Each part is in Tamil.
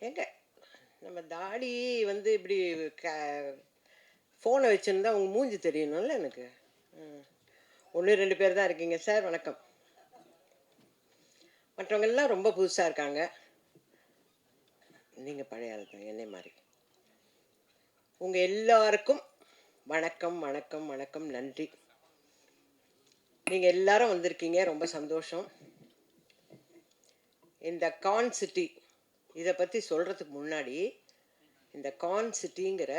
எங்க நம்ம தாடி வந்து இப்படி க ஃபோனை வச்சுருந்தா உங்க மூஞ்சி தெரியணும்ல எனக்கு. ஒன்று ரெண்டு பேர் தான் இருக்கீங்க சார். வணக்கம். மற்றவங்க எல்லாம் ரொம்ப புதுசாக இருக்காங்க. நீங்கள் பழைய ஆள் தான் என்னை மாதிரி. உங்கள் எல்லாருக்கும் வணக்கம் வணக்கம் வணக்கம். நன்றி. நீங்கள் எல்லாரும் வந்திருக்கீங்க, ரொம்ப சந்தோஷம். இந்த கான் சிட்டி இதை பற்றி சொல்கிறதுக்கு முன்னாடி, இந்த கான் சிட்டிங்கிற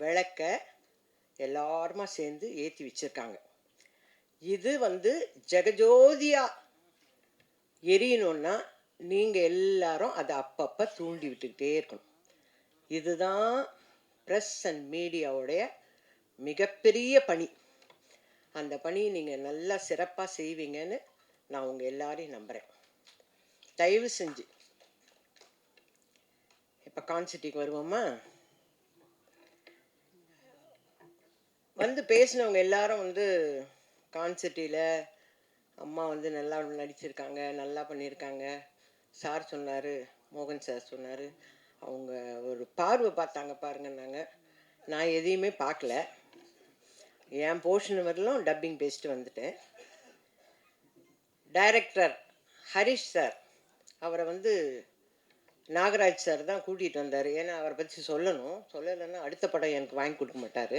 விளக்க எல்லாருமா சேர்ந்து ஏற்றி வச்சுருக்காங்க. இது வந்து ஜெகஜோதியா எரியணும்னா நீங்கள் எல்லாரும் அதை அப்பப்போ தூண்டி விட்டுக்கிட்டே இருக்கணும். இதுதான் ப்ரெஸ் அண்ட் மீடியாவுடைய மிகப்பெரிய பணி. அந்த பணியை நீங்கள் நல்லா சிறப்பாக செய்வீங்கன்னு நான் உங்கள் எல்லாரையும் நம்புகிறேன். தயவு செஞ்சு இப்போ கான்சிட்டிக்கு வருவோமா? வந்து பேசினவங்க எல்லாரும் வந்து கான்சிட்டியில் அம்மா வந்து நல்லா நடிச்சிருக்காங்க, நல்லா பண்ணியிருக்காங்க. சார் சொன்னார், மோகன் சார் சொன்னார், அவங்க ஒரு பார்வை பார்த்தாங்க பாருங்கன்னாங்க. நான் எதையுமே பார்க்கல. என் போர்ஷன் வரலும் டப்பிங் பேசிட்டு வந்துட்டேன். டைரக்டர் ஹரிஷ் சார், அவரை வந்து நாகராஜ் சார் தான் கூட்டிகிட்டு வந்தார். ஏன்னா அவரை பற்றி சொல்லலைன்னா அடுத்த படம் எனக்கு வாங்கி கொடுக்க மாட்டார்.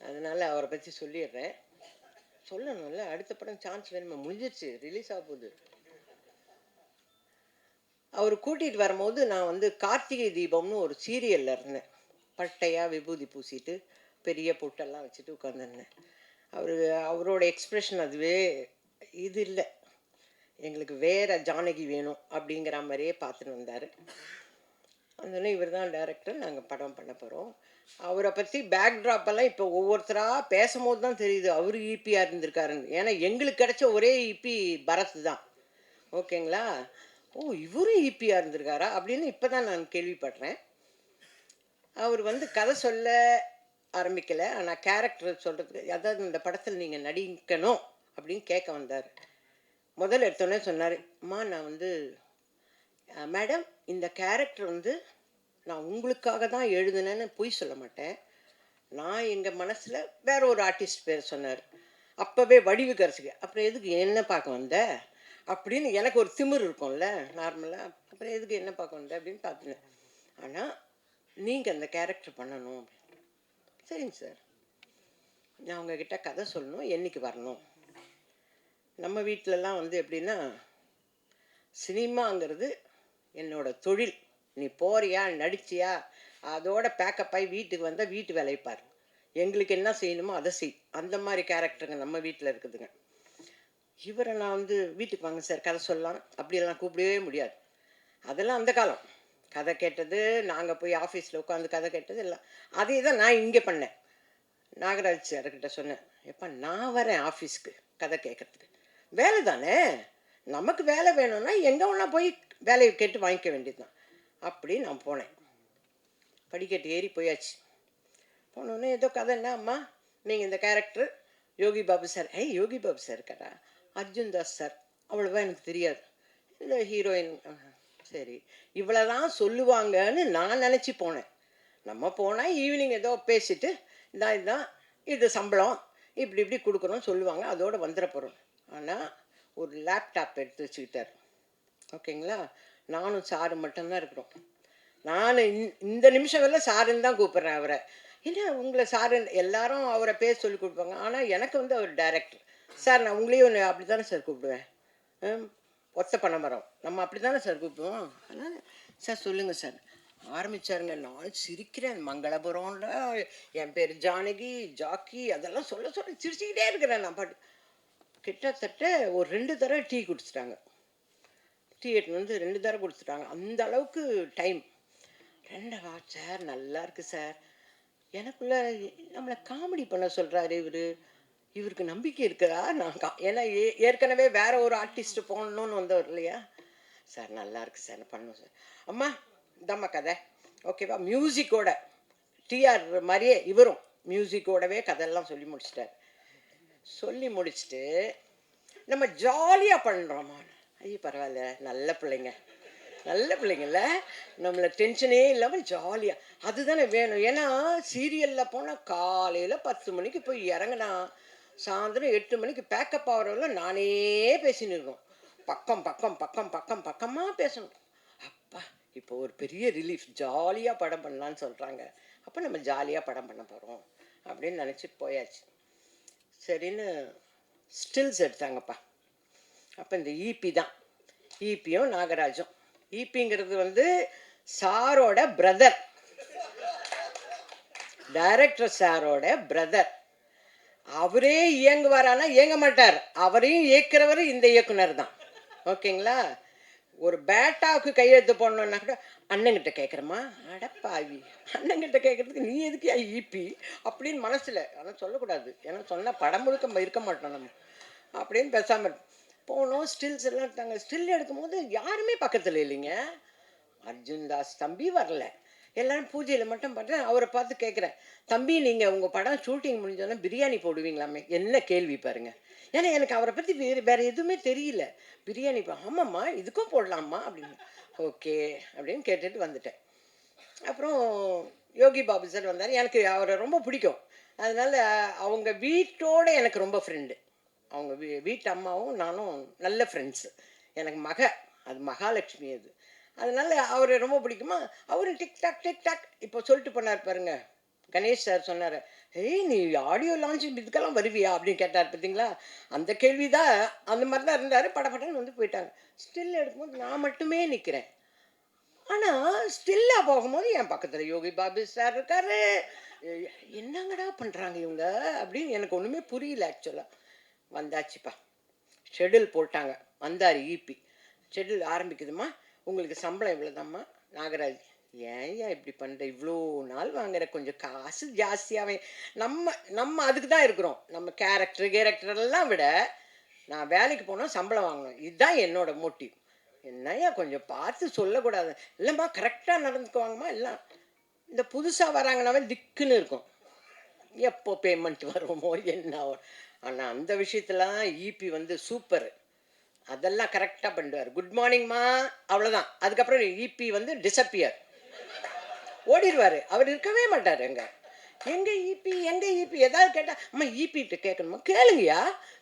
அதனால் அவரை பற்றி சொல்லிடுறேன். சொல்லணும்ல, அடுத்த படம் சான்ஸ் வேணுமா? முடிஞ்சிருச்சு, ரிலீஸ் ஆக போகுது. அவர் கூட்டிகிட்டு வரும்போது நான் வந்து கார்த்திகை தீபம்னு ஒரு சீரியலில் இருந்தேன். பட்டையாக விபூதி பூசிட்டு பெரிய பொட்டெல்லாம் வச்சுட்டு உட்காந்துருந்தேன். அவரோட எக்ஸ்ப்ரெஷன் அதுவே இது இல்லை, எங்களுக்கு வேறு ஜானகி வேணும் அப்படிங்கிற மாதிரியே பார்த்துட்டு வந்தார். அதனால இவர் தான் டைரக்டர், நாங்கள் படம் பண்ண போகிறோம். அவரை பற்றி பேக்ட்ராப்பெல்லாம் இப்போ ஒவ்வொருத்தராக பேசும்போது தான் தெரியுது அவர் ஈபியாக இருந்திருக்காருன்னு. ஏன்னா எங்களுக்கு கிடைச்ச ஒரே ஈபி பரத் தான். ஓகேங்களா? ஓ, இவரும் ஈபியாக இருந்திருக்காரா அப்படின்னு இப்போ தான் நான் கேள்விப்படுறேன். அவர் வந்து கதை சொல்ல ஆரம்பிக்கலை, ஆனால் கேரக்டர் சொல்கிறதுக்கு, அதாவது இந்த படத்தில் நீங்கள் நடிக்கணும் அப்படின்னு கேட்க வந்தார். முதல்ல எடுத்தோடனே சொன்னார், அம்மா நான் வந்து மேடம் இந்த கேரக்டர் வந்து நான் உங்களுக்காக தான் எழுதுனேன்னு பொய் சொல்ல மாட்டேன். நான் எங்கள் மனசில் வேற ஒரு ஆர்டிஸ்ட் பேர் சொன்னார். அப்போவே வடிவுக்கரசுக்கு, அப்புறம் எதுக்கு என்ன பார்க்க வந்த அப்படின்னு எனக்கு ஒரு திமிர் இருக்கும்ல நார்மலாக. அப்புறம் எதுக்கு என்ன பார்க்க வந்த அப்படின்னு பார்த்துனேன். ஆனால் நீங்கள் அந்த கேரக்டர் பண்ணணும். சரிங்க சார், நான் உங்ககிட்ட கதை சொல்லணும், என்னைக்கு வரணும்? நம்ம வீட்டிலலாம் வந்து எப்படின்னா, சினிமாங்கிறது என்னோட தொழில். நீ போறியா நடிச்சியா அதோட பேக்கப் ஆகி வீட்டுக்கு வந்தால் வீட்டு வேலைப்பார், எங்களுக்கு என்ன செய்யணுமோ அதை செய். அந்த மாதிரி கேரக்டருங்க நம்ம வீட்டில் இருக்குதுங்க. இவரை நான் வந்து வீட்டுக்கு வாங்க சார் கதை சொல்லலாம் அப்படியெல்லாம் கூப்பிடவே முடியாது. அதெல்லாம் அந்த காலம். கதை கேட்டது, நாங்கள் போய் ஆஃபீஸில் உட்காந்து கதை கேட்டது எல்லாம் அதே தான் நான் இங்கே பண்ணேன். நாகராஜ் சார்கிட்ட சொன்னேன், எப்போ நான் வரேன் ஆஃபீஸ்க்கு கதை கேட்கறதுக்கு, வேலை தானே, நமக்கு வேலை வேணும்னா எங்கே ஒன்றா போய் வேலையை கேட்டு வாங்கிக்க வேண்டியது தான். அப்படி நான் போனேன். படிக்கட்டு ஏறி போயாச்சு. போனோடனே ஏதோ கதை, என்ன அம்மா நீங்கள் இந்த character Yogi Babu sir. Yogi Babu sir இருக்கா? அர்ஜுன் தாஸ் சார். அவ்வளோவா எனக்கு தெரியாது. இந்த ஹீரோயின். சரி, இவ்வளோதான் சொல்லுவாங்கன்னு நான் நினச்சி போனேன். நம்ம போனால் ஈவினிங் ஏதோ பேசிட்டு இதுதான் இது சம்பளம் இப்படி இப்படி கொடுக்குறோம் சொல்லுவாங்க, அதோடு வந்துட போகிறோம். ஆனால் ஒரு லேப்டாப் எடுத்து வச்சுக்கிட்டார். ஓகேங்களா? நானும் சாரு மட்டும்தான் இருக்கிறோம். நான் இந்த நிமிஷம் வரல சாருன்னு தான் கூப்பிட்றேன் அவரை. இல்லை உங்களை சாரு எல்லாரும் அவரை பேர் சொல்லி கொடுப்பாங்க, ஆனால் எனக்கு வந்து அவர் டைரக்டர். சார் நான் உங்களையும் அப்படி தானே சார் கூப்பிடுவேன், ஒத்த பணமரம் நம்ம அப்படி தானே சார் கூப்பிடுவோம். அதனால் சார் சொல்லுங்கள் சார் ஆரம்பித்தாருங்க. நான் சிரிக்கிறேன். மங்களபுரம்ல என் பேர் ஜானகி, ஜாக்கி அதெல்லாம் சொல்ல சிரிச்சுக்கிட்டே இருக்கிறேன் நான் பாட்டு. கிட்டத்தட்ட ஒரு 2 தடவை டீ குடிச்சிட்டாங்க. டீ எடுத்துன்னு வந்து 2 தடவை கொடுத்துட்டாங்க. அந்த அளவுக்கு டைம். 2 சார் நல்லா இருக்கு சார். எனக்குள்ள நம்மளை காமெடி பண்ண சொல்கிறாரு இவருக்கு நம்பிக்கை இருக்குதா? நான் ஏன்னா ஏற்கனவே வேற ஒரு ஆர்டிஸ்ட் போகணுன்னு வந்தவர் இல்லையா சார். நல்லா இருக்கு சார், பண்ணுவோம் சார். அம்மா இந்தம்மா கதை ஓகேவா? மியூசிக்கோட டிஆர் மாதிரியே இவரும் மியூசிக்கோடவே கதையெல்லாம் சொல்லி முடிச்சிட்டார். சொல்லி முடிச்சுட்டு நம்ம ஜாலியாக பண்ணுறோம்மா. ஐயோ பரவாயில்ல, நல்ல பிள்ளைங்க நல்ல பிள்ளைங்கள்ல, நம்மள டென்ஷனே இல்லாமல் ஜாலியாக அதுதானே வேணும். ஏன்னா சீரியலில் போனால் காலையில் 10 மணிக்கு போய் இறங்குனா சாயந்தரம் 8 மணிக்கு பேக்கப் ஆகிறவங்கள நானே பேசின்னு இருக்கோம். பக்கம் பக்கம் பக்கம் பக்கம் பக்கமாக பேசணும். அப்பா இப்போ ஒரு பெரிய ரிலீஃப், ஜாலியாக படம் பண்ணலான்னு சொல்கிறாங்க. அப்போ நம்ம ஜாலியாக படம் பண்ண போகிறோம் அப்படின்னு நினச்சிட்டு போயாச்சு. சரின்னு ஸ்டில்ஸ் எடுத்தாங்கப்பா. அப்போ இந்த ஈபி தான், ஈபியும் நாகராஜும். ஈபிங்கிறது வந்து சாரோட பிரதர், டைரக்டர் சாரோட பிரதர். அவரே இயங்குவாரானா இயங்க மாட்டார், அவரையும் இயக்குறவர் இந்த இயக்குனர் தான். ஓகேங்களா? ஒரு பேட்டாவுக்கு கையெழுத்து போடணுன்னா கூட அண்ணங்கிட்ட கேட்குறமா, அடப்பாவி அண்ணங்கிட்ட கேட்குறதுக்கு நீ எதுக்கு ஈபி அப்படின்னு மனசில். ஆனால் சொல்லக்கூடாது, ஏன்னா சொன்னால் படம் முழுக்க இருக்க மாட்டோம் நம்ம அப்படின்னு பேசாமல் போனோம். ஸ்டில்ஸ் எல்லாம் எடுத்தாங்க. ஸ்டில் எடுக்கும்போது யாருமே பக்கத்தில் இல்லைங்க. அர்ஜுன் தாஸ் தம்பி வரல. எல்லாரும் பூஜையில் மட்டும் பார்த்தேன். அவரை பார்த்து கேட்குறேன், தம்பி நீங்கள் உங்கள் படம் ஷூட்டிங் முடிஞ்சோன்னா பிரியாணி போடுவீங்களாமே? என்ன கேள்வி பாருங்க. ஏன்னா எனக்கு அவரை பற்றி வேறு எதுவுமே தெரியல. பிரியாணி ஆமாம்மா இதுக்கும் போடலாமா அப்படின்னு. ஓகே அப்படின்னு கேட்டுட்டு வந்துட்டேன். அப்புறம் யோகி பாபு சார் வந்தார். எனக்கு அவரை ரொம்ப பிடிக்கும். அதனால் அவங்க வீட்டோட எனக்கு ரொம்ப ஃப்ரெண்டு. அவங்க வீட்டு அம்மாவும் நானும் நல்ல ஃப்ரெண்ட்ஸு. எனக்கு அது மகாலட்சுமி அது. அதனால் அவரை ரொம்ப பிடிக்குமா. அவரு டிக்டாக் டிக்டாக் இப்போ சொல்லிட்டு போனார் பாருங்க. கணேஷ் சார் சொன்னார், ஏய் நீ ஆடியோ லான்ச்சிங் இதுக்கெல்லாம் வருவியா அப்படின்னு கேட்டார். பார்த்தீங்களா? அந்த கேள்வி தான். அந்த மாதிரி தான் இருந்தார். படப்படன்னு வந்து போயிட்டாங்க. ஸ்டில் எடுக்கும்போது நான் மட்டுமே நிற்கிறேன். ஆனால் ஸ்டில்லாக போகும்போது என் பக்கத்தில் யோகி பாபு சார் இருக்காரு. என்னங்கடா பண்ணுறாங்க இவங்க அப்படின்னு எனக்கு ஒன்றுமே புரியல ஆக்சுவலாக. வந்தாச்சுப்பா, ஷெடியூல் போட்டாங்க. வந்தார் ஈபி. ஷெடியூல் ஆரம்பிக்குதுமா, உங்களுக்கு சம்பளம் இவ்வளோதாம்மா. நாகராஜ், ஏன் இப்படி பண்ணுற, இவ்வளோ நாள் வாங்குற, கொஞ்சம் காசு ஜாஸ்தியாகவே. நம்ம அதுக்கு தான் இருக்கிறோம். நம்ம கேரக்டரெல்லாம் விட நான் வேலைக்கு போனால் சம்பளம் வாங்கணும், இதுதான் என்னோட மோட்டிவ். என்னையா கொஞ்சம் பார்த்து சொல்லக்கூடாது? இல்லைம்மா கரெக்டாக நடந்துக்குவாங்கம்மா. எல்லாம் இந்த புதுசாக வராங்கனாவே திக்குன்னு இருக்கும், எப்போ பேமெண்ட் வருமோ என்ன. ஆனால் அந்த விஷயத்துலாம் ஈபி வந்து சூப்பர். அதெல்லாம் கரெக்டாக பண்ணிடுவார். குட் மார்னிங்மா, அவ்வளோதான். அதுக்கப்புறம் ஈபி வந்து டிஸப்பியர், ஓடிடுவார். அவர் இருக்கவே மாட்டார். எங்கே ஈபி ஏதாவது கேட்டால், அம்மா ஈபிகிட்ட கேட்கணுமா, கேளுங்கய்யா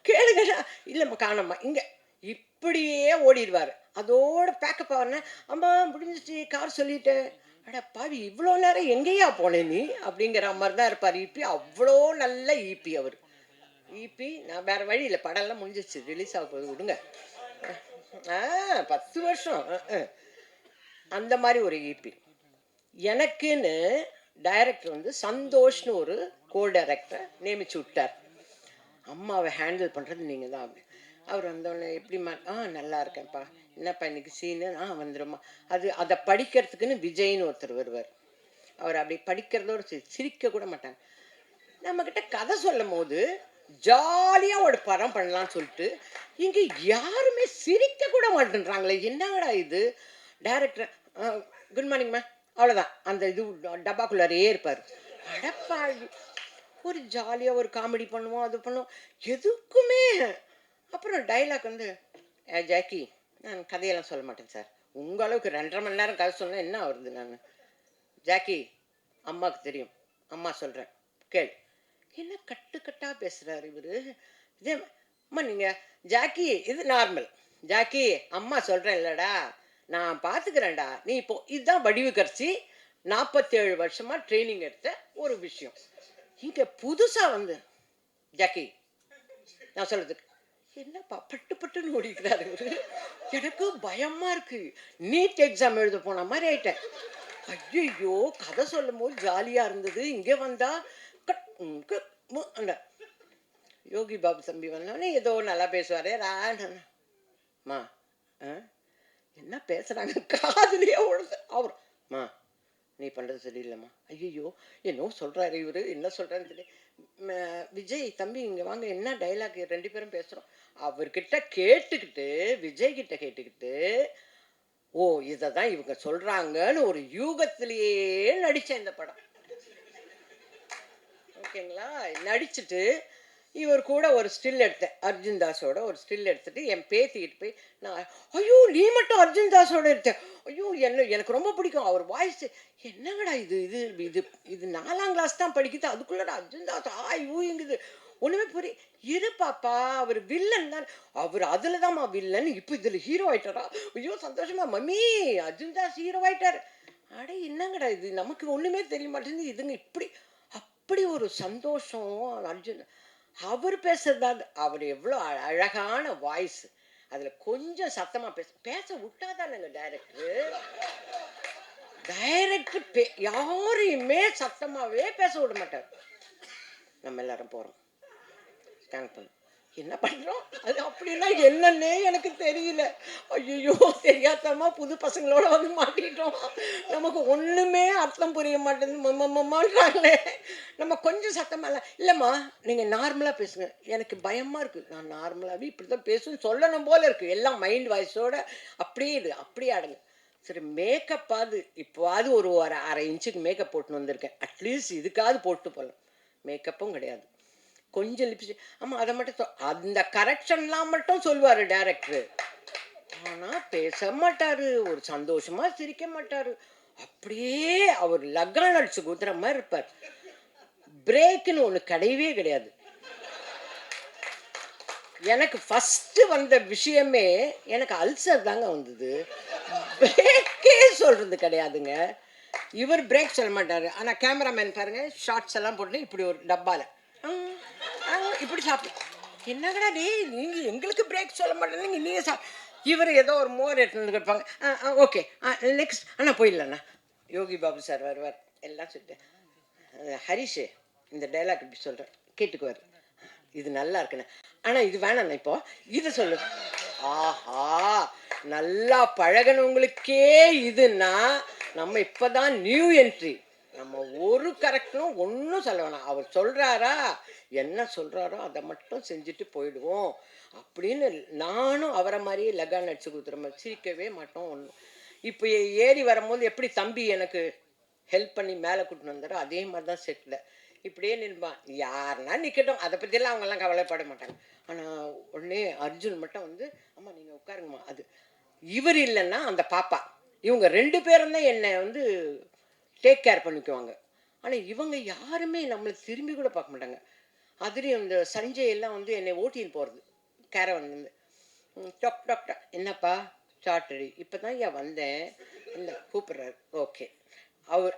கேளுங்கய்யா, இல்லைம்மா காணம்மா இங்கே, இப்படியே ஓடிடுவார். அதோட பேக்கப் ஆகிறேன்னா, அம்மா முடிஞ்சிச்சு கார் சொல்லிட்டேன். அட பாவி இவ்வளோ நேரம் எங்கேயா போனேன் நீ அப்படிங்கிற மாதிரி தான் இருப்பார் ஈபி. அவ்வளோ நல்ல ஈபி அவர். ஈபி நான் வேறு வழி இல்லை, படம்லாம் முடிஞ்சிச்சு, ரிலீஸ் ஆக போகுது, விடுங்க. 10 வருஷம் அந்த மாதிரி ஒரு ஈபி. எனக்குன்னு டைரக்டர் வந்து சந்தோஷ்னு ஒரு கோ டைரக்டரை நியமிச்சு விட்டார். அம்மாவை ஹேண்டில் பண்ணுறது நீங்கள் தான் அப்படி. அவர் வந்தோடனே எப்படிம்மா, நல்லா இருக்கேன்ப்பா, என்னப்பா இன்னைக்கு சீனு, வந்துடும்மா. அதை படிக்கிறதுக்குன்னு விஜய்னு ஒருத்தர் வருவார். அவர் அப்படி படிக்கிறதோடு சிரிக்க கூட மாட்டாங்க. நம்மக்கிட்ட கதை சொல்லும் போது ஜாலியாக ஒரு படம் பண்ணலான்னு சொல்லிட்டு இங்கே யாருமே சிரிக்க கூட மாட்டேன்றாங்களே, என்னங்கடா இது. டைரக்டர் குட் மார்னிங்மா, அவ்வளோதான். அந்த இது டப்பாக்குள்ளாரே இருப்பார். அடப்பா ஒரு ஜாலியாக ஒரு காமெடி பண்ணுவோம், அது பண்ணுவோம், எதுக்குமே. அப்புறம் டைலாக் வந்து, ஜாக்கி நான் கதையெல்லாம் சொல்ல மாட்டேன் சார், உங்கள் அளவுக்கு 2.5 மணி நேரம் கதை சொன்னால் என்ன வருது. நான் ஜாக்கி அம்மாவுக்கு தெரியும், அம்மா சொல்கிறேன் கேள். என்ன கட்டுக்கட்டாக பேசுகிறாரு இவர். இதே அம்மா நீங்கள் ஜாக்கி இது நார்மல், ஜாக்கி அம்மா சொல்கிறேன் இல்லைடா, நான் பார்த்துக்கிறேன்டா, நீ இப்போ இதுதான் வடிவு கரைச்சி 47 வருஷமாக ட்ரைனிங் எடுத்த ஒரு விஷயம். இங்கே புதுசாக வந்து ஜாக்கி நான் சொல்கிறதுக்கு என்னப்பா பட்டு பட்டுன்னு ஓடிக்கிறாரு இவர். எனக்கு பயமாக இருக்குது, நீட் எக்ஸாம் எழுத போன மாதிரி ஆயிட்டேன். ஐயோ கதை சொல்லும் போது ஜாலியாக இருந்தது, இங்கே வந்தால் அந்த யோகி பாபு தம்பி வந்தோடனே ஏதோ நல்லா பேசுவார். மா என்ன பேசுகிறாங்க காதுலேயே ஓடுது. மா நீ பண்ணுறது சரியில்லைம்மா. ஐயோ என்னோ சொல்கிறாரு இவர், என்ன சொல்கிறான்னு தெரியல. விஜய் தம்பி இங்கே வாங்க, என்ன டைலாக் 2 பேரும் பேசுகிறோம். அவர்கிட்ட கேட்டுக்கிட்டு, விஜய் கிட்ட கேட்டுக்கிட்டு, ஓ இதை தான் இவங்க சொல்கிறாங்கன்னு ஒரு யூகத்திலேயே நடித்தேன் இந்த படம். ஓகேங்களா? நடிச்சுட்டு இவர் கூட ஒரு ஸ்டில் எடுத்தேன், அர்ஜுன் தாஸோட ஒரு ஸ்டில் எடுத்துட்டு என் பேத்திக்கிட்டு போய் நான், ஐயோ நீ மட்டும் அர்ஜுன் தாஸோட எடுத்தேன், ஐயோ எனக்கு ரொம்ப பிடிக்கும் அவர் வாய்ஸ். என்னங்கடா இது இது இது இது 4ஆம் கிளாஸ் தான் படிக்குது, அதுக்குள்ளடா அர்ஜுன் தாஸ் ஊங்குது. ஒண்ணுமே இரு பாப்பா, அவர் வில்லன் தான். அவர் அதுல தான்மா வில்லன், இப்போ இதுல ஹீரோ ஆயிட்டாரா? ஐயோ சந்தோஷமா, மம்மி அர்ஜுன் தாஸ் ஹீரோ ஆயிட்டாரு. அட என்னங்கடா இது, நமக்கு ஒண்ணுமே தெரிய மாட்டேங்குது, இதுங்க இப்படி அப்படி ஒரு சந்தோஷம். அர்ஜுன் அவர் பேசுறதா, அவர் எவ்வளோ அழகான வாய்ஸ். அதுல கொஞ்சம் சத்தமா பேச பேச விட்டாதானுங்க டைரக்டர். யாரையுமே சத்தமாவே பேச விட மாட்டார். நம்ம எல்லாரும் போறோம், ஸ்கேன் பண்ண என்ன பண்றோம், அது அப்படின்னா என்னன்னே எனக்கு தெரியல. ஐயோ தெரியாதமா புது பசங்களோட வந்து மாட்டிட்டோம், நமக்கு ஒண்ணுமே அர்த்தம் புரிய மாட்டேங்குது. நம்ம கொஞ்சம் சத்தமா இல்லம்மா நீங்க நார்மலா பேசுங்க, எனக்கு பயமா இருக்கு, நான் நார்மலாவே இப்படிதான் பேசுன்னு சொல்லணும் போல இருக்கு, எல்லாம் மைண்ட் வாய்ஸோட அப்படியே ஆடுங்க. சரி மேக்கப்பாவது இப்போவாது ஒரு அரை இன்ச்சுக்கு மேக்கப் போட்டு வந்திருக்கேன், அட்லீஸ்ட் இதுக்காவது போட்டு போகலாம். மேக்கப்பும் கிடையாது, கொஞ்சம் லிப்ஸ்டிக். ஆமா அதை மட்டும் அந்த கரெக்ஷன்லாம் மட்டும் சொல்லுவாரு டைரக்டர், ஆனா பேச மாட்டாரு, ஒரு சந்தோஷமா சிரிக்க மாட்டாரு. அப்படியே அவர் லக்கான் அடிச்சு குத்துற மாதிரி இருப்பார். பிரேக்குன்னு ஒண்ணு கிடையவே கிடையாது. எனக்கு ஃபர்ஸ்ட் வந்த விஷயமே எனக்கு அல்சர் தாங்க வந்தது, பிரேக்கே சொல்றது கிடையாதுங்க. இவர் பிரேக் சொல்ல மாட்டாரு, ஆனா கேமராமேன் பாருங்க ஷார்ட்ஸ் எல்லாம் போட்டு இப்படி ஒரு டப்பால இப்படி சாப்பிடு. என்னங்கடா நீ நீங்க எங்களுக்கு பிரேக் சொல்ல மாட்டேங்க, நீங்க இவர் ஏதோ ஒரு மோர் எடுத்து இருப்பாங்க. ஓகே நெக்ஸ்ட் அண்ணா போயிடலண்ணா, யோகி பாபு சார் வருவார், எல்லாம் சொல்லிட்டு ஹரிஷ் இந்த டைலாக் இப்படி சொல்கிறேன் கேட்டுக்குவார், இது நல்லா இருக்குண்ணே, ஆனால் இது வேணாண்ணா இப்போ இதை சொல்லு. ஆஹா, நல்லா பழகினவங்களுக்கே இதுன்னா நம்ம இப்போதான் நியூ என்ட்ரி, நம்ம ஒரு கரெக்டும் ஒன்றும் சொல்ல வேணாம், அவர் சொல்கிறாரா என்ன சொல்கிறாரோ அதை மட்டும் செஞ்சுட்டு போயிடுவோம் அப்படின்னு. நானும் அவரை மாதிரியே லகான் அடிச்சு கொடுத்துற மாதிரி சிரிக்கவே மாட்டோம் ஒன்றும். இப்போ ஏறி வரும்போது எப்படி தம்பி எனக்கு ஹெல்ப் பண்ணி மேலே கூட்டின்னு வந்தாரோ அதே மாதிரி தான் செட்டில் இப்படியே நிற்பான், யாருன்னா நிற்கட்டும், அதை பற்றியெல்லாம் அவங்கெல்லாம் கவலைப்பட மாட்டாங்க. ஆனால் உடனே அர்ஜுன் மட்டும் வந்து அம்மா நீங்கள் உட்காருங்கம்மா, அது இவர் இல்லைன்னா அந்த பாப்பா, இவங்க 2 பேரும் தான் என்னை வந்து டேக் கேர் பண்ணிக்குவாங்க. ஆனால் இவங்க யாருமே நம்மளை திரும்பி கூட பார்க்க மாட்டாங்க. அதுலேயும் இந்த சஞ்சய் எல்லாம் வந்து என்னை ஓட்டின்னு போகிறது கேரவன் வந்து டொக் டொக் டொக், என்னப்பா சாட்டடி இப்போ தான் ஏன் வந்தேன், இல்லை கூப்பிட்றாரு, ஓகே.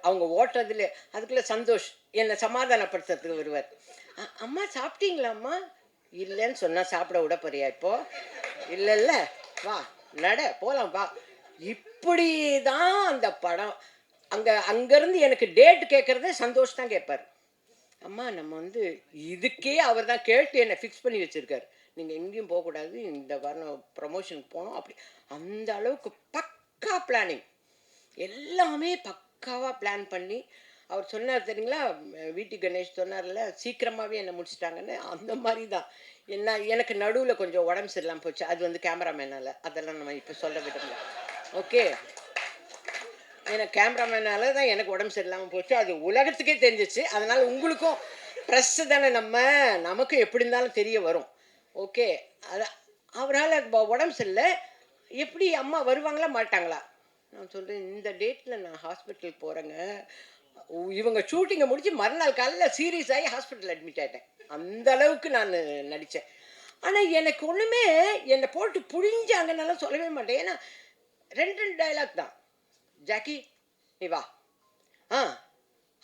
அவங்க ஓட்டுறதுல அதுக்குள்ளே சந்தோஷ் என்னை சமாதானப்படுத்துறதுக்கு வருவார். அம்மா சாப்பிட்டீங்களாம்மா, இல்லைன்னு சொன்னால் சாப்பிட விட போறியா இப்போ, இல்லை இல்லை வா நட போகலாம் வா. இப்படி தான் அந்த படம். அங்கேருந்து எனக்கு டேட் கேட்குறதே சந்தோஷ் தான் கேட்பார். அம்மா நம்ம வந்து இதுக்கே அவர் தான் கேட்டு என்னை ஃபிக்ஸ் பண்ணி வச்சுருக்காரு, நீங்கள் எங்கேயும் போகக்கூடாது, இந்த வாரம் ப்ரமோஷனுக்கு போகணும் அப்படி. அந்த அளவுக்கு பக்கா பிளானிங், எல்லாமே பக்காவாக பிளான் பண்ணி. அவர் சொன்னார் தெரியுங்களா, வீட்டு கணேஷ் சொன்னார்ல சீக்கிரமாகவே என்னை முடிச்சிட்டாங்கன்னு, அந்த மாதிரி தான். எனக்கு நடுவில் கொஞ்சம் உடம்பு சரியில்லாமல் போச்சு, அது வந்து கேமராமேனால், அதெல்லாம் நம்ம இப்போ சொல்ல விடுங்க. ஓகே, எனக்கு கேமராமேனால தான் எனக்கு உடம்பு சரியில்லாமல் போச்சு, அது உலகத்துக்கே தெரிஞ்சிச்சு. அதனால் உங்களுக்கும் ப்ரெஸ்ஸு தானே, நமக்கு எப்படி இருந்தாலும் தெரிய வரும். ஓகே, அது அவரால் உடம்பு சரியில்லை, எப்படி அம்மா வருவாங்களா மாட்டாங்களா, நான் சொல்கிறேன் இந்த டேட்டில் நான் ஹாஸ்பிட்டல் போகிறேங்க. இவங்க ஷூட்டிங்கை முடித்து மறுநாள் காலையில் சீரியஸ் ஆகி ஹாஸ்பிட்டல் அட்மிட் ஆகிட்டேன், அந்த அளவுக்கு நான் நடித்தேன். ஆனால் எனக்கு ஒன்றுமே என்னை போட்டு புழிஞ்சாங்கன்னாலும் சொல்லவே மாட்டேன், ஏன்னா 2 டைலாக் தான். ஜாக்கி நீ வா,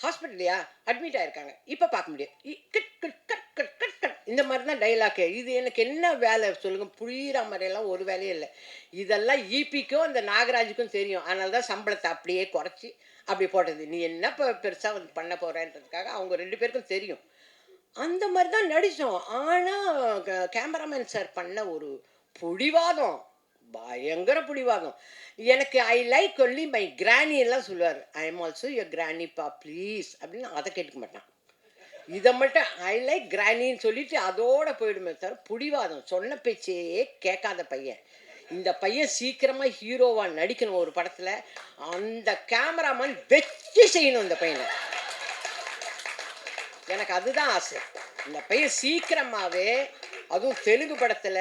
ஹாஸ்பிட்டல்லையா அட்மிட் ஆயிருக்காங்க, இப்போ பார்க்க முடியும், இந்த மாதிரி தான் டைலாக்கு. இது எனக்கு என்ன வேலை சொல்லுங்க, புரியுற மாதிரியெல்லாம் ஒரு வேலையும் இல்லை. இதெல்லாம் ஈபிக்கும் அந்த நாகராஜுக்கும் தெரியும், அதனால தான் சம்பளத்தை அப்படியே குறைச்சி அப்படி போட்டது. நீ என்ன இப்போ பெருசாக வந்து பண்ண போகிறேன்றதுக்காக அவங்க 2 பேருக்கும் தெரியும். அந்த மாதிரி தான் நடித்தோம். ஆனால் கேமராமேன் சார் பண்ண ஒரு புடிவாதம், பயங்கர புடிவாதம். எனக்கு I like only my granny எல்லாம் சொல்லுவார், ஐ எம் ஆல்சோ யுவர் கிராணிப்பா ப்ளீஸ் அப்படின்னு. அதை கேட்க மாட்டான், இதை மட்டும் ஐ லைக் கிராணின்னு சொல்லிட்டு அதோட போயிடுமே சார். புடிவாதம், சொன்ன பேச்சையே கேட்காத பையன். இந்த பையன் சீக்கிரமா ஹீரோவா நடிக்கணும் ஒரு படத்துல, அந்த கேமராமேன் வெற்றி செய்யணும் இந்த பையனை, எனக்கு அதுதான் ஆசை. இந்த பையன் சீக்கிரமாவே அதுவும் தெலுங்கு படத்துல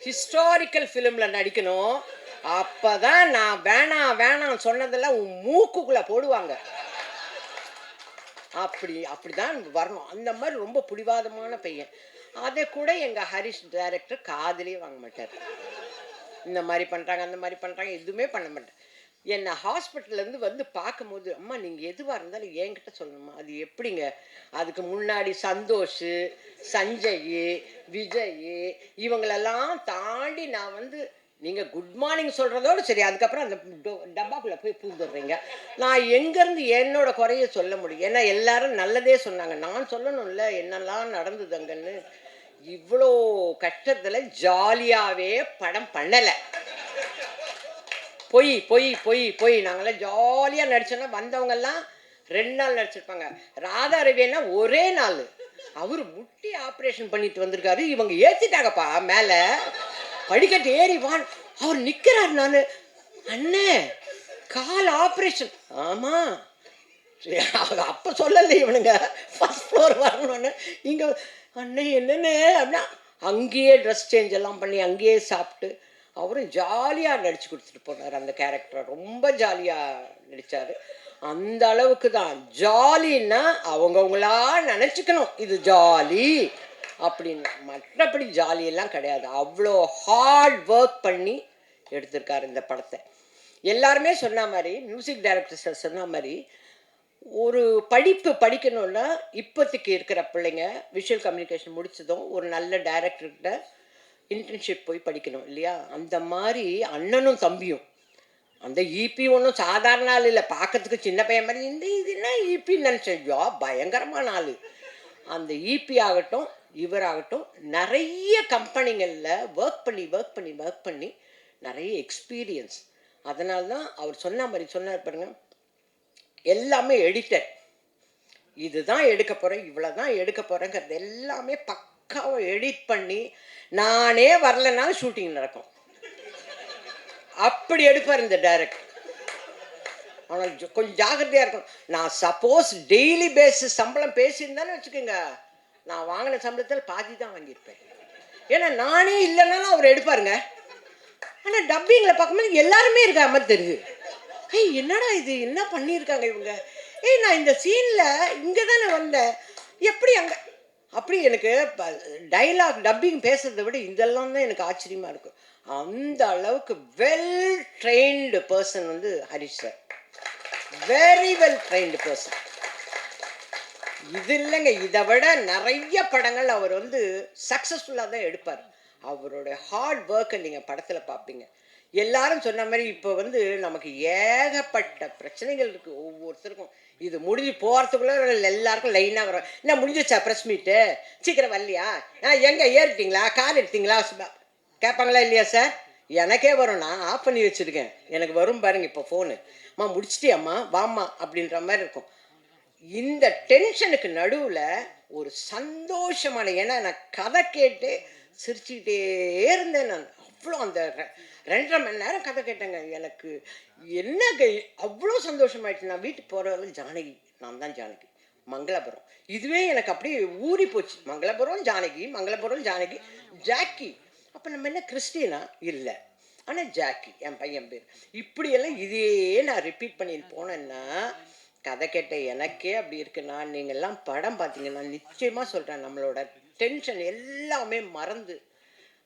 ஹிஸ்டாரிக்கல் ஃபிலிம்ல நடிக்கணும். அப்பதான் நான் வேணாம் வேணாம் சொன்னதெல்லாம் உன் மூக்குக்குள்ள போடுவாங்க. அப்படிதான் வரணும். அந்த மாதிரி ரொம்ப பிடிவாதமான பையன். அதை கூட எங்க ஹரிஷ் டைரக்டர் காதுலயே வாங்க மாட்டார். இந்த மாதிரி பண்றாங்க, அந்த மாதிரி பண்றாங்க, எதுவுமே பண்ண மாட்டேன். என்ன ஹாஸ்பிட்டல்ல இருந்து வந்து பார்க்கும்போது, அம்மா நீங்க எதுவா இருந்தாலும் என்கிட்ட சொல்லணுமா? அது எப்படிங்க? அதுக்கு முன்னாடி சந்தோஷ், சஞ்சய், விஜய் இவங்களெல்லாம் தாண்டி நான் வந்து நீங்க குட் மார்னிங் சொல்றதோட சரி. அதுக்கப்புறம் அந்த டப்பாக்குள்ள போய் பூந்துடுறீங்க. நான் எங்கேருந்து என்னோட குறைய சொல்ல முடியும்? ஏன்னா எல்லாரும் நல்லதே சொன்னாங்க. நான் சொல்லணும்ல என்னெல்லாம் நடந்தது அங்கன்னு. இவ்வளோ கஷ்டத்துல ஜாலியாவே படம் பண்ணல. பொய் பொய் பொய் பொய். நாங்களாம் ஜாலியா நடிச்சோன்னா வந்தவங்கெல்லாம் 2 நாள் நடிச்சிருப்பாங்க. ராதா ரவின்னா ஒரே நாள். அவரு முட்டி ஆப்ரேஷன் பண்ணிட்டு வந்திருக்காரு. இவங்க ஏத்திட்டாங்கப்பா மேல. படிக்கட்டு ஏறி வான் அவர் நிக்கிறாரு. நானு அண்ணே கால் ஆப்ரேஷன். ஆமா அப்ப சொல்லல இவனுங்க ஃபர்ஸ்ட் ஃப்ளோர் வரணும்னு. இங்க அண்ணே என்னன்னு அப்படின்னா அங்கேயே ட்ரெஸ் சேஞ்ச் எல்லாம் பண்ணி அங்கேயே சாப்பிட்டு அவரும் ஜாலியாக நடிச்சு கொடுத்துட்டு போனார். அந்த கேரக்டரை ரொம்ப ஜாலியாக நடித்தார். அந்த அளவுக்கு தான் ஜாலின்னா அவங்கவுங்களா நினச்சிக்கணும் இது ஜாலி அப்படின்னு. மற்றபடி ஜாலியெல்லாம் கிடையாது. அவ்வளோ ஹார்ட் ஒர்க் பண்ணி எடுத்திருக்காரு இந்த படத்தை. எல்லாருமே சொன்ன மாதிரி மியூசிக் டைரக்டர் சார் சொன்ன மாதிரி ஒரு படிப்பு படிக்கணும்னா இப்போதைக்கு இருக்கிற பிள்ளைங்க விஷுவல் கம்யூனிகேஷன் முடிச்சதும் ஒரு நல்ல டைரக்டர்கிட்ட இன்டர்ன்ஷிப் போய் படிக்கணும் இல்லையா? அந்த மாதிரி அண்ணனும் தம்பியும் அந்த இபி ஒன்றும் சாதாரண ஆள் இல்லை. பார்க்கறதுக்கு சின்ன பையன் மாதிரி இந்த இது என்ன இபின்னு நினச்சேன். பயங்கரமான ஆள். அந்த இபி ஆகட்டும் இவராகட்டும் நிறைய கம்பெனிகளில் ஒர்க் பண்ணி நிறைய எக்ஸ்பீரியன்ஸ். அதனால தான் அவர் சொன்ன மாதிரி சொன்னார் பாருங்க, எல்லாமே எடிட்டர். இதுதான் எடுக்க போகிறேன், இவ்வளோ தான் எடுக்க போகிறேங்கிறது எல்லாமே பக்காவை எடிட் பண்ணி நானே வரலனாலும் ஷூட்டிங் நடக்கும். அப்படி எடுப்பார் இந்த டைரக்டர். ஆனால் கொஞ்சம் ஜாகிரதையாக இருக்கும். நான் சப்போஸ் டெய்லி பேஸிஸ் சம்பளம் பேசியிருந்தாலும் வச்சுக்கோங்க, நான் வாங்கின சம்பளத்தில் பாதி தான் வாங்கியிருப்பேன். ஏன்னா நானே இல்லைனாலும் அவர் எடுப்பாருங்க. ஆனால் டப்பிங்கில் பார்க்கும்போது எல்லாருமே இருக்கா மாதிரி தெரியுது. ஏய் என்னடா இது என்ன பண்ணியிருக்காங்க இவங்க? ஏய் நான் இந்த சீனில் இங்கே தானே வந்தேன், எப்படி அங்கே அப்படி. எனக்கு டைலாக் டப்பிங் பேசுறதை விட இதெல்லாம் தான் எனக்கு ஆச்சரியமாக இருக்கும். அந்த அளவுக்கு வெல் ட்ரெயின்டு பர்சன் வந்து Harish sir. Very well trained person. இது இல்லைங்க, இதை விட நிறைய படங்கள் அவர் வந்து சக்ஸஸ்ஃபுல்லாக தான் எடுப்பார். அவருடைய ஹார்ட் ஒர்க்கை நீங்கள் படத்தில் பார்ப்பீங்க. எல்லாரும் சொன்ன மாதிரி இப்போ வந்து நமக்கு ஏகப்பட்ட பிரச்சனைகள் இருக்குது ஒவ்வொருத்தருக்கும். இது முடிஞ்சு போகிறதுக்குள்ளே எல்லாருக்கும் லைனாக வரும். என்ன முடிஞ்சிச்சா ப்ரெஸ் மீட்டு, சீக்கிரம் வரலையா, எங்கே ஏறிட்டிங்களா, கார் எடுத்தீங்களா கேட்பாங்களா இல்லையா சார்? எனக்கே வரும். நான் ஆஃப் பண்ணி வச்சுருக்கேன், எனக்கு வரும் பாருங்க இப்போ ஃபோனு. அம்மா முடிச்சிட்டியாம்மா வாம்மா அப்படின்ற மாதிரி இருக்கும். இந்த டென்ஷனுக்கு நடுவில் ஒரு சந்தோஷமான, ஏன்னா நான் கதை கேட்டு சிரிச்சுக்கிட்டே இருந்தேன். நான் அவ்வளோ அந்த 2.5 மணி நேரம் கதை கேட்டேங்க. எனக்கு என்ன அவ்வளோ சந்தோஷமாயிடுச்சு. நான் வீட்டுக்கு போகிறவங்க ஜானகி, நான் தான் ஜானகி, மங்களபுரம். இதுவே எனக்கு அப்படியே ஊறி போச்சு. மங்களபுரம் ஜானகி, மங்களபுரம் ஜானகி, ஜாக்கி. அப்போ நம்ம என்ன கிறிஸ்டினா இல்லை, ஆனால் ஜாக்கி என் பையன் பேர். இப்படியெல்லாம் இதே நான் ரிப்பீட் பண்ணிட்டு போனேன்னா கதை கேட்ட எனக்கே அப்படி இருக்குன்னா, நீங்கள்லாம் படம் பார்த்தீங்கன்னா நிச்சயமாக சொல்கிறேன், நம்மளோட டென்ஷன் எல்லாமே மறந்து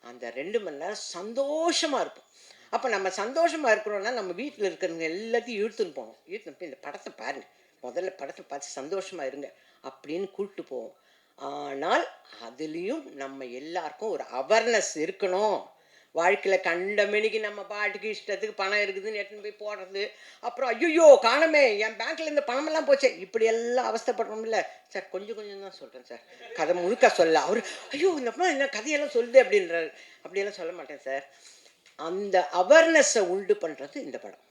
அந்த 2 மணி நேரம் சந்தோஷமாக இருக்கும். அப்போ நம்ம சந்தோஷமாக இருக்கிறோன்னா நம்ம வீட்டில் இருக்கிறவங்க எல்லாத்தையும் இழுத்துன்னு போவோம். இழுத்துன்னு போய் இந்த படத்தை பாருங்கள், முதல்ல படத்தை பார்த்து சந்தோஷமாக இருங்க அப்படின்னு கூப்பிட்டு போவோம். ஆனால் அதுலேயும் நம்ம எல்லாருக்கும் ஒரு அவேர்னஸ் இருக்கணும். வாழ்க்கையில் கண்டமணிக்கு நம்ம பாட்டுக்கு இஷ்டத்துக்கு பணம் இருக்குதுன்னு எடுத்துன்னு போய் போடுறது, அப்புறம் ஐயோ காணமே என் பேங்க்ல இந்த பணமெல்லாம் போச்சு, இப்படி எல்லாம் அவஸ்தைப்படுறோம் இல்லை சார். கொஞ்சம் கொஞ்சம் தான் சொல்கிறேன் சார், கதை முழுக்க சொல்ல. அவர் ஐயோ இந்தப்பா என்ன கதையெல்லாம் சொல்லுது அப்படின்றாரு. அப்படியெல்லாம் சொல்ல மாட்டேன் சார். அந்த அவேர்னஸை உண்டு பண்ணுறது இந்த படம்.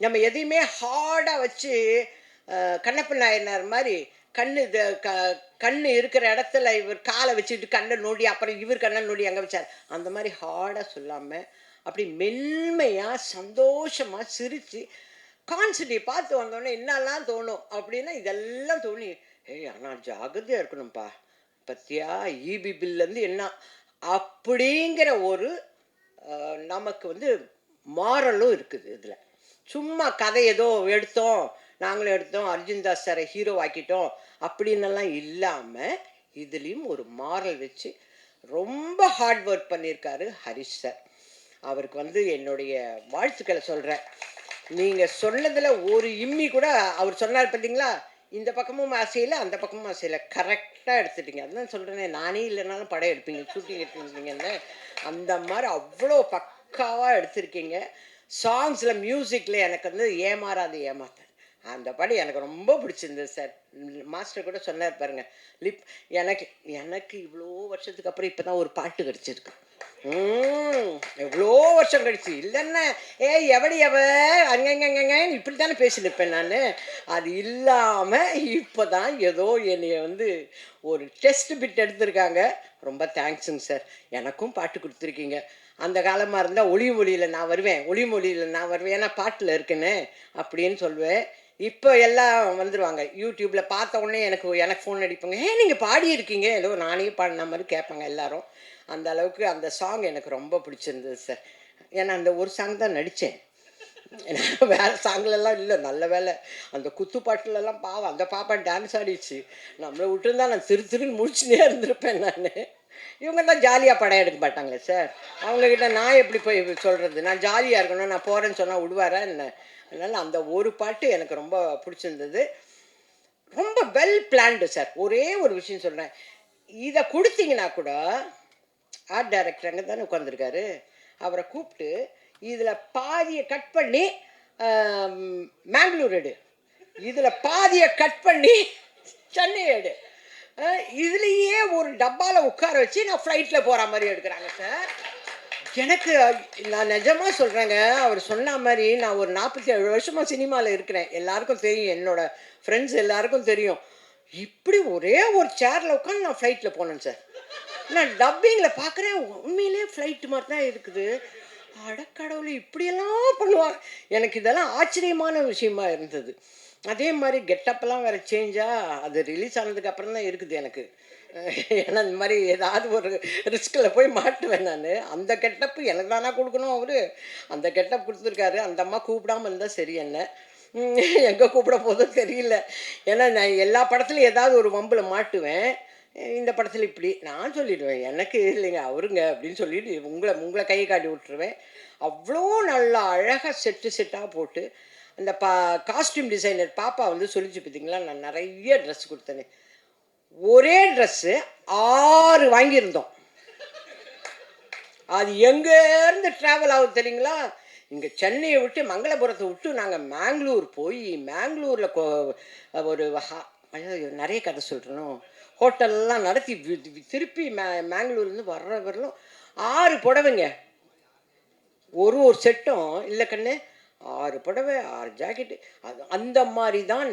நம்ம எதையுமே ஹார்டாக வச்சு கண்ணப்ப நாயனார் மாதிரி கண்ணு இருக்கிற இடத்துல இவர் காலை வச்சுட்டு கண்ணை நோண்டி அப்புறம் இவர் கண்ணை நோண்டி அங்கே வச்சார். அந்த மாதிரி ஹார்டாக சொல்லாமல் அப்படி மென்மையாக சந்தோஷமாக சிரித்து கான்சர்ட்டை பார்த்து வந்தோடனே என்னெல்லாம் தோணும் அப்படின்னா இதெல்லாம் தோணி, ஏய் ஆனால் ஜாகிரதையாக இருக்கணும்ப்பா, பத்தியா இபி பில்லேருந்து என்ன அப்படிங்கிற ஒரு நமக்கு வந்து மாரலும் இருக்குது இதில். சும்மா கதை ஏதோ எடுத்தோம், நாங்களும் எடுத்தோம், அர்ஜுன் தாஸ் சாரை ஹீரோ ஆக்கிட்டோம் அப்படின்னெல்லாம் இல்லாமல் இதுலேயும் ஒரு மாரல் வச்சு ரொம்ப ஹார்ட் ஒர்க் பண்ணியிருக்காரு ஹரிஷ் சார். அவருக்கு வந்து என்னுடைய வாழ்த்துக்களை சொல்கிறேன். நீங்கள் சொன்னதில் ஒரு இம்மி கூட அவர் சொன்னார் பார்த்தீங்களா, இந்த பக்கமும் அசையலை அந்த பக்கமும் அசையலை, கரெக்டாக எடுத்துட்டீங்க. அதுதான் சொல்கிறேனே, நானே இல்லைனாலும் படம் எடுப்பீங்க, ஷூட்டிங் எடுத்துருந்தீங்கன்னு. அந்த மாதிரி அவ்வளோ பக்காவாக எடுத்திருக்கீங்க. சாங்ஸில் மியூசிக்கில் எனக்கு வந்து ஏமாறாது ஏமாத்தேன் அந்த படம் எனக்கு ரொம்ப பிடிச்சிருந்தது சார். மாஸ்டர் கூட சொன்னார் பாருங்க, லிப் எனக்கு எனக்கு இவ்வளோ வருஷத்துக்கு அப்புறம் இப்போ தான் ஒரு பாட்டு கிடச்சிருக்கு. எவ்வளோ வருஷம் கழிச்சு இல்லைன்னா எவடி அங்கங்கங்க இப்படி தானே பேசினிருப்பேன் நான். அது இல்லாமல் இப்போ தான் ஏதோ என்னைய வந்து ஒரு டெஸ்ட் பிட் எடுத்திருக்காங்க. ரொம்ப தேங்க்ஸுங்க சார். எனக்கும் பாட்டு கொடுத்துருக்கீங்க. அந்த காலமாக இருந்தால் ஒளி மொழியில் நான் வருவேன், ஒளி மொழியில் நான் வருவேன், ஏன்னா பாட்டில் இருக்குன்னு அப்படின்னு சொல்லுவேன். இப்போ எல்லாம் வந்துடுவாங்க யூடியூப்பில் பார்த்த உடனே எனக்கு ஃபோன் அடிப்பாங்க, நீங்கள் பாடியிருக்கீங்க, ஏதோ நானே பாடின மாதிரி கேட்பாங்க எல்லாரும். அந்த அளவுக்கு அந்த சாங் எனக்கு ரொம்ப பிடிச்சிருந்தது சார். ஏன்னா அந்த ஒரு சாங் தான் நடித்தேன், வேறு சாங்லெல்லாம் இல்லை. நல்ல வேலை அந்த குத்து பாட்டுலலாம் பாவம் அந்த பாப்பா டான்ஸ் ஆடிடுச்சு. நம்மளை விட்டுருந்தா நான் திருன்னு முடிச்சுனே இருந்திருப்பேன் நான். இவங்க தான் ஜாலியாக படம் எடுக்க மாட்டாங்களே சார். அவங்கக்கிட்ட நான் எப்படி போய் சொல்கிறது, நான் ஜாலியாக இருக்கணும், நான் போகிறேன்னு சொன்னால் விடுவாரா என்ன. அதனால் அந்த ஒரு பாட்டு எனக்கு ரொம்ப பிடிச்சிருந்தது. ரொம்ப வெல் பிளான்டு சார். ஒரே ஒரு விஷயம் சொல்கிறேன், இதை கொடுத்தீங்கன்னா கூட ஆர்ட் டைரக்டர் அங்கே தானே உட்காந்துருக்காரு, அவரை கூப்பிட்டு இதில் பாதியை கட் பண்ணி மேங்களூர் எடு, இதில் பாதியை கட் பண்ணி சென்னை எடு, இதுலேயே ஒரு டப்பாவில் உட்கார வச்சு நான் ஃப்ளைட்டில் போகிற மாதிரி எடுக்கிறாங்க சார். எனக்கு நான் நிஜமாக சொல்கிறேங்க, அவர் சொன்ன மாதிரி நான் ஒரு 47 வருஷமாக சினிமாவில் இருக்கிறேன். எல்லாருக்கும் தெரியும், என்னோடய ஃப்ரெண்ட்ஸ் எல்லாருக்கும் தெரியும். இப்படி ஒரே ஒரு சேரில் உட்காந்து நான் ஃப்ளைட்டில் போனேன் சார். நான் டப்பிங்கில் பார்க்குறேன், உண்மையிலே ஃப்ளைட்டு மாதிரி தான் இருக்குது. அடக்கடவுளை இப்படியெல்லாம் பண்ணுவாங்க. எனக்கு இதெல்லாம் ஆச்சரியமான விஷயமா இருந்தது. அதே மாதிரி கெட்டப்பெல்லாம் வேறு சேஞ்சாக அது ரிலீஸ் ஆனதுக்கு அப்புறம் தான் இருக்குது எனக்கு. ஏன்னா இந்த மாதிரி ஏதாவது ஒரு ரிஸ்கில் போய் மாட்டுவேன் நான். அந்த கெட்டப்பு எனக்கு தானே கொடுக்கணும் அவர். அந்த கெட்டப் கொடுத்துருக்காரு. அந்த அம்மா கூப்பிடாமல் இருந்தால் சரி என்ன, எங்கே கூப்பிட போதோ தெரியல. ஏன்னா நான் எல்லா படத்துலையும் ஏதாவது ஒரு வம்பில் மாட்டுவேன். இந்த படத்தில் இப்படி நான் சொல்லிவிடுவேன், எனக்கு இல்லைங்க அவருங்க அப்படின்னு சொல்லிட்டு உங்களை கையை காட்டி விட்டுருவேன். அவ்வளோ நல்லா அழகாக செட்டாக போட்டு அந்த காஸ்டியூம் டிசைனர் பாப்பா வந்து சொல்லிச்சு பார்த்தீங்களா, நான் நிறைய ட்ரெஸ் கொடுத்தேனே. ஒரே ட்ரெஸ்ஸு 6 வாங்கியிருந்தோம். அது எங்கேருந்து ட்ராவல் ஆகுது தெரியுங்களா, இங்கே சென்னையை விட்டு மங்களபுரத்தை விட்டு நாங்கள் மேங்களூர் போய் மேங்களூரில் ஒரு நிறைய கதை சொல்கிறோம், ஹோட்டல்லாம் நடத்தி திருப்பி மேங்களூர்லேருந்து வர்ற வரலும் 6 புடவைங்க. ஒரு செட்டும் இல்லை கண்ணு, 6 புடவை 6 ஜாக்கெட்டு. அது அந்த மாதிரி தான்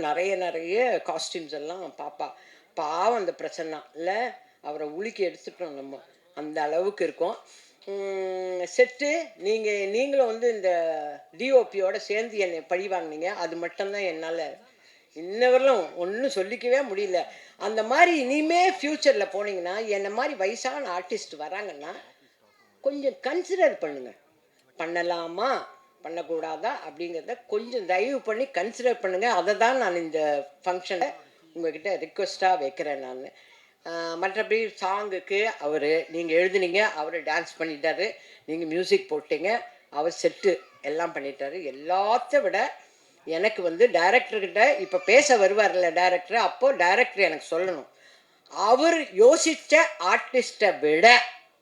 நிறைய காஸ்டியூம்ஸ் எல்லாம் பாப்பா. பாவம் அந்த பிரச்சனை இல்லை, அவரை உலுக்கி எடுத்துட்டோம் நம்ம, அந்த அளவுக்கு இருக்கும் செட்டு. நீங்களும் வந்து இந்த டிஓபியோட சேர்ந்து என்னை பழி வாங்கினீங்க, அது மட்டும்தான் என்னால் இன்னவரையிலும் ஒன்றும் சொல்லிக்கவே முடியல. அந்த மாதிரி இனிமே ஃப்யூச்சரில் போனீங்கன்னா, என்னை மாதிரி வயசான ஆர்டிஸ்ட் வராங்கன்னா கொஞ்சம் கன்சிடர் பண்ணுங்கள், பண்ணலாமா பண்ணக்கூடாதா அப்படிங்கிறத கொஞ்சம் தயவு பண்ணி கன்சிடர் பண்ணுங்கள். அதை தான் நான் இந்த ஃபங்க்ஷனை உங்கள்கிட்ட ரிக்வெஸ்ட்டாக வைக்கிறேன் நான். மற்றபடி சாங்குக்கு நீங்கள் எழுதுனீங்க, அவர் டான்ஸ் பண்ணிட்டாரு, நீங்கள் மியூசிக் போட்டீங்க, அவர் செட்டு எல்லாம் பண்ணிட்டாரு. எல்லாத்த விட எனக்கு வந்து டைரக்டர்கிட்ட இப்போ பேச வருவார்ல டைரக்டர், அப்போது டைரக்டர் எனக்கு சொல்லணும், அவர் யோசித்த ஆர்டிஸ்ட்டை விட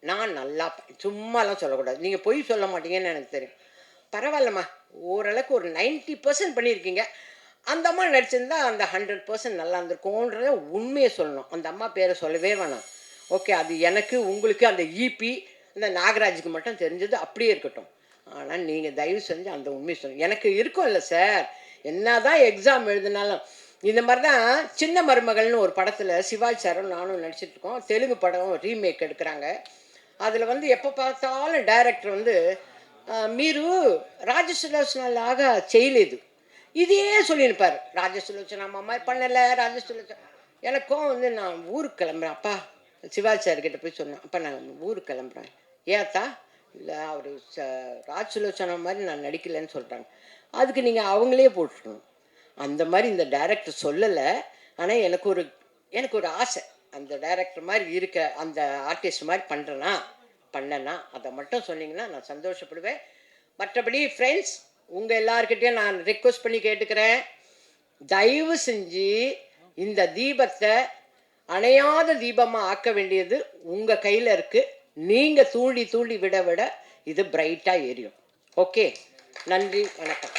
நான் நல்லா, சும்மாலாம் சொல்லக்கூடாது, நீங்கள் பொய் சொல்ல மாட்டீங்கன்னு எனக்கு தெரியும். பரவாயில்லம்மா, ஓரளவுக்கு ஒரு 90% பண்ணியிருக்கீங்க, அந்த அம்மா நடிச்சிருந்தா அந்த 100% நல்லா இருந்திருக்கும்ன்றத உண்மையை சொல்லணும். அந்த அம்மா பேரை சொல்லவே வேணாம். ஓகே, அது எனக்கு உங்களுக்கு அந்த இபி இந்த நாகராஜுக்கு மட்டும் தெரிஞ்சது அப்படியே இருக்கட்டும். ஆனால் நீங்கள் தயவு செஞ்சு அந்த உண்மையை சொல்லுங்கள். எனக்கு இருக்கும் இல்லை சார், என்ன தான் எக்ஸாம் எழுதினாலும். இந்த மாதிரி தான் சின்ன மருமகள்னு ஒரு படத்தில் சிவாஜி சாரும் நானும் நடிச்சிட்ருக்கோம். தெலுங்கு படம் ரீமேக் எடுக்கிறாங்க. அதில் வந்து எப்போ பார்த்தாலும் டைரக்டர் வந்து మీరు రాజసులోచనలాగా చేయలేదు இதே சொல்லியிருப்பார். ராஜசுலோச்சனா அம்மா பண்ணலை, ராஜசுலோச்சனா. எனக்கும் வந்து நான் ஊருக்கு கிளம்புறேன் அப்பா, சிவாஜி சார்கிட்ட போய் சொன்னேன், அப்பா நான் ஊருக்கு கிளம்புறேன். ஏத்தா இல்லை அவர் ராஜ் சுலோச்சனா மாதிரி நான் நடிக்கலைன்னு சொல்கிறாங்க. அதுக்கு நீங்கள் அவங்களே போட்டுருக்கணும். அந்த மாதிரி இந்த டைரக்டர் சொல்லலை. ஆனால் எனக்கு ஒரு ஆசை, அந்த டைரக்டர் மாதிரி இருக்க அந்த ஆர்டிஸ்ட் மாதிரி பண்ணனா அதை மட்டும் சொன்னீங்கன்னா நான் சந்தோஷப்படுவேன். மற்றபடி ஃப்ரெண்ட்ஸ், உங்கள் எல்லாருக்கிட்டையும் நான் ரிக்வெஸ்ட் பண்ணி கேட்டுக்கிறேன், தயவு செஞ்சு இந்த தீபத்தை அணையாத தீபமாக ஆக்க வேண்டியது உங்கள் கையில் இருக்குது. நீங்கள் தூண்டி விட இது பிரைட்டாக எரியும். ஓகே, நன்றி, வணக்கம்.